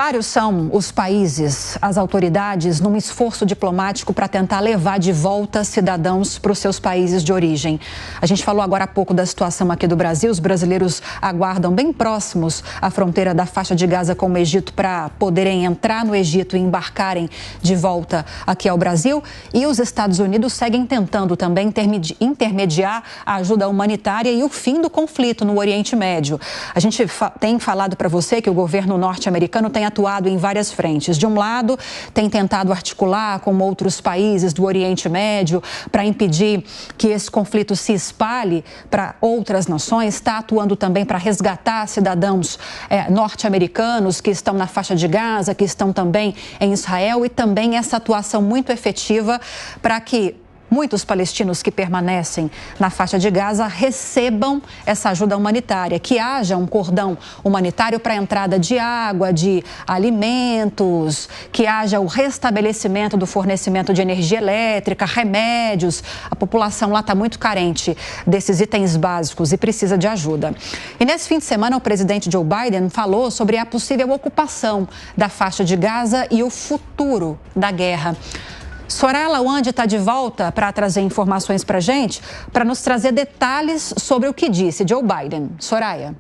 Vários são os países, as autoridades, num esforço diplomático para tentar levar de volta cidadãos para os seus países de origem. A gente falou agora há pouco da situação aqui do Brasil. Os brasileiros aguardam bem próximos à fronteira da faixa de Gaza com o Egito para poderem entrar no Egito e embarcarem de volta aqui ao Brasil. E os Estados Unidos seguem tentando também intermediar a ajuda humanitária e o fim do conflito no Oriente Médio. A gente tem falado para você que o governo norte-americano tem atuado em várias frentes. De um lado, tem tentado articular com outros países do Oriente Médio para impedir que esse conflito se espalhe para outras nações. Está atuando também para resgatar cidadãos norte-americanos que estão na faixa de Gaza, que estão também em Israel, e também essa atuação muito efetiva para que muitos palestinos que permanecem na faixa de Gaza recebam essa ajuda humanitária, que haja um cordão humanitário para a entrada de água, de alimentos, que haja o restabelecimento do fornecimento de energia elétrica, remédios. A população lá está muito carente desses itens básicos e precisa de ajuda. E nesse fim de semana, o presidente Joe Biden falou sobre a possível ocupação da faixa de Gaza e o futuro da guerra. Soraya Lawande está de volta para trazer informações para a gente, para nos trazer detalhes sobre o que disse Joe Biden. Soraya.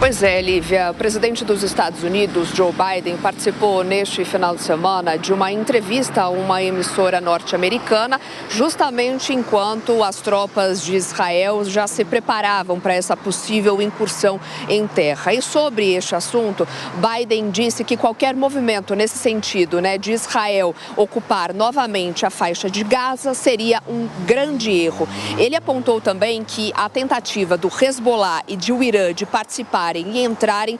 Pois é, Lívia. O presidente dos Estados Unidos, Joe Biden, participou neste final de semana de uma entrevista a uma emissora norte-americana, justamente enquanto as tropas de Israel já se preparavam para essa possível incursão em terra. E sobre este assunto, Biden disse que qualquer movimento nesse sentido, de Israel ocupar novamente a faixa de Gaza, seria um grande erro. Ele apontou também que a tentativa do Hezbollah e de Irã de participar e entrarem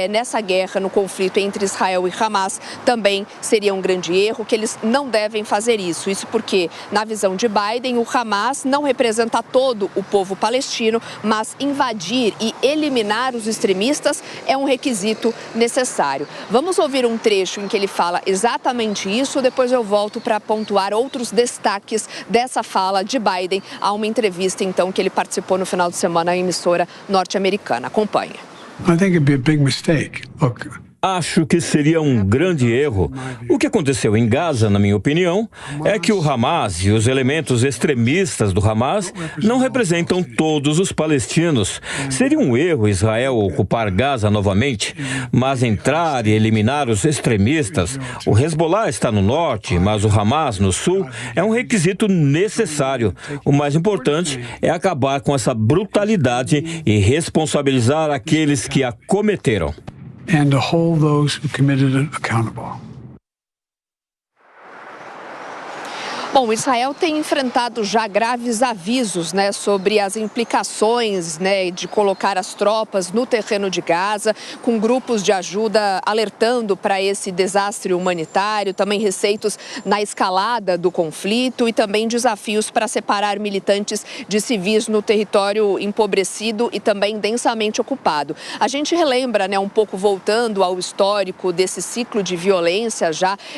nessa guerra, no conflito entre Israel e Hamas, também seria um grande erro, que eles não devem fazer isso. Isso porque, na visão de Biden, o Hamas não representa todo o povo palestino, mas invadir e eliminar os extremistas é um requisito necessário. Vamos ouvir um trecho em que ele fala exatamente isso, depois eu volto para pontuar outros destaques dessa fala de Biden a uma entrevista, então, que ele participou no final de semana à emissora norte-americana. Acompanhe. I think it'd be a big mistake. Look. Acho que seria um grande erro. O que aconteceu em Gaza, na minha opinião, é que o Hamas e os elementos extremistas do Hamas não representam todos os palestinos. Seria um erro Israel ocupar Gaza novamente, mas entrar e eliminar os extremistas. O Hezbollah está no norte, mas o Hamas no sul é um requisito necessário. O mais importante é acabar com essa brutalidade e responsabilizar aqueles que a cometeram. And to hold those who committed it accountable. Bom, Israel tem enfrentado já graves avisos, sobre as implicações, de colocar as tropas no terreno de Gaza, com grupos de ajuda alertando para esse desastre humanitário, também receios na escalada do conflito e também desafios para separar militantes de civis no território empobrecido e também densamente ocupado. A gente relembra, um pouco voltando ao histórico desse ciclo de violência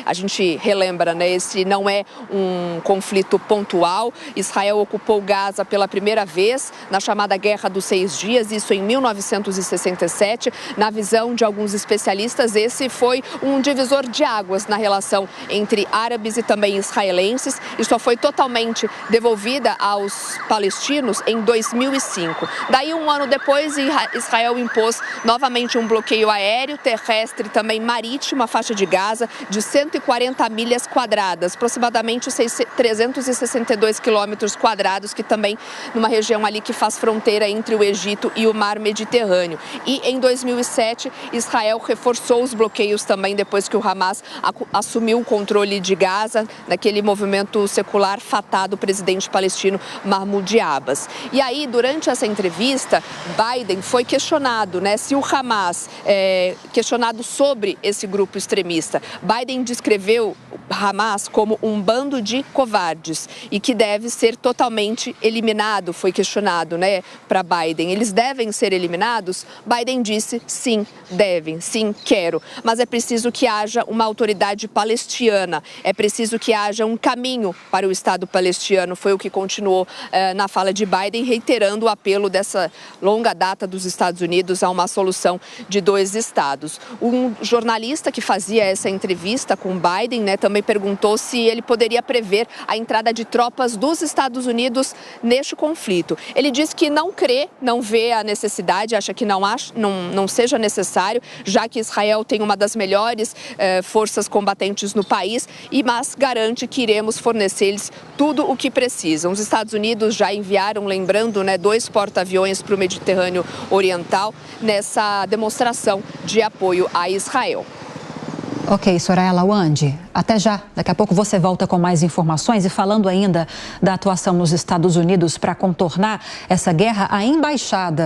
a gente relembra, esse não é um conflito pontual. Israel ocupou Gaza pela primeira vez na chamada Guerra dos 6 Dias, isso em 1967. Na visão de alguns especialistas, esse foi um divisor de águas na relação entre árabes e também israelenses e só foi totalmente devolvida aos palestinos em 2005. Daí, um ano depois, Israel impôs novamente um bloqueio aéreo, terrestre e também marítimo à faixa de Gaza de 140 milhas quadradas, aproximadamente 362 quilômetros quadrados, que também numa região ali que faz fronteira entre o Egito e o Mar Mediterrâneo. E em 2007, Israel reforçou os bloqueios também depois que o Hamas assumiu o controle de Gaza, naquele movimento secular Fatah do presidente palestino Mahmoud Abbas. E aí, durante essa entrevista, Biden foi questionado, se o Hamas, questionado sobre esse grupo extremista. Biden descreveu Hamas como um bando de covardes e que deve ser totalmente eliminado, foi questionado, né, para Biden. Eles devem ser eliminados? Biden disse sim, devem, sim, quero. Mas é preciso que haja uma autoridade palestina, é preciso que haja um caminho para o Estado palestino, foi o que continuou na fala de Biden, reiterando o apelo dessa longa data dos Estados Unidos a uma solução de 2 estados. Um jornalista que fazia essa entrevista com Biden, né, também perguntou se ele poderia prever a entrada de tropas dos Estados Unidos neste conflito. Ele disse que não crê, não vê a necessidade, acha que não seja necessário, já que Israel tem uma das melhores forças combatentes no país, mas garante que iremos fornecer-lhes tudo o que precisam. Os Estados Unidos já enviaram, lembrando, né, 2 porta-aviões para o Mediterrâneo Oriental nessa demonstração de apoio a Israel. Ok, Soraya Lawande, até já. Daqui a pouco você volta com mais informações. E falando ainda da atuação nos Estados Unidos para contornar essa guerra, a embaixada